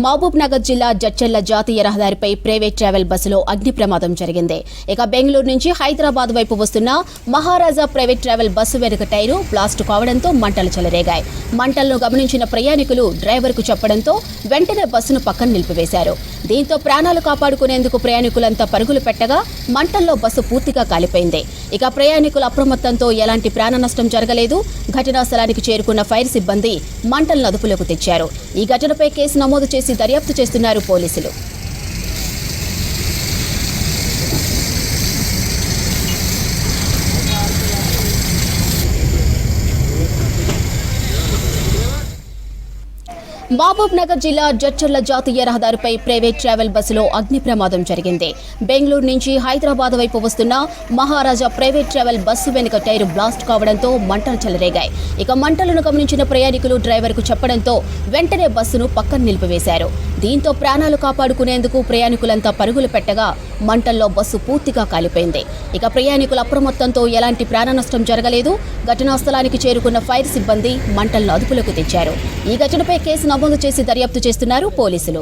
మహబూబ్ నగర్ జిల్లా జడ్చర్ల జాతీయ రహదారిపై ప్రైవేట్ ట్రావెల్ బస్సులో అగ్ని ప్రమాదం జరిగింది. ఇక బెంగళూరు నుంచి హైదరాబాద్ వైపు వస్తున్న మహారాజా ప్రైవేట్ ట్రావెల్ బస్సు వెనుక టైరు బ్లాస్ట్ కావడంతో మంటలు చెలరేగాయి. మంటలను గమనించిన ప్రయాణికులు డ్రైవర్కు చెప్పడంతో వెంటనే బస్సును పక్కన నిలిపివేశారు. దీంతో ప్రాణాలు కాపాడుకునేందుకు ప్రయాణికులంతా పరుగులు పెట్టగా మంటల్లో బస్సు పూర్తిగా కాలిపోయింది. ఇక ప్రయాణికుల అప్రమత్తంతో ఎలాంటి ప్రాణ నష్టం జరగలేదు. ఘటనా స్థలానికి చేరుకున్న ఫైర్ సిబ్బంది మంటలను అదుపులోకి తెచ్చారు. ఈ ఘటనపై కేసు నమోదు చేసి దర్యాప్తు చేస్తున్నారు పోలీసులు. మహబూబ్ నగర్ జిల్లా జడ్చర్ల జాతీయ రహదారిపై ప్రైవేట్ ట్రావెల్ బస్సులో అగ్ని ప్రమాదం జరిగింది. బెంగళూరు నుంచి హైదరాబాద్ వైపు వస్తున్న మహారాజా ప్రైవేట్ ట్రావెల్ బస్సు వెనుక టైరు బ్లాస్ట్ కావడంతో మంటలు చెలరేగాయి. ఇక మంటలను గమనించిన ప్రయాణికులు డ్రైవర్కు చెప్పడంతో వెంటనే బస్సును పక్కన నిలిపివేశారు. దీంతో ప్రాణాలు కాపాడుకునేందుకు ప్రయాణికులంతా పరుగులు పెట్టగా మంటల్లో బస్సు పూర్తిగా కాలిపోయింది. ఇక ప్రయాణికుల అప్రమత్తంతో ఎలాంటి ప్రాణ నష్టం జరగలేదు. ఘటనా స్థలానికి చేరుకున్న ఫైర్ సిబ్బంది మంటలను అదుపులోకి తెచ్చారు. ఈ ఘటనపై కేసు నమోదు చేసి దర్యాప్తు చేస్తున్నారు పోలీసులు.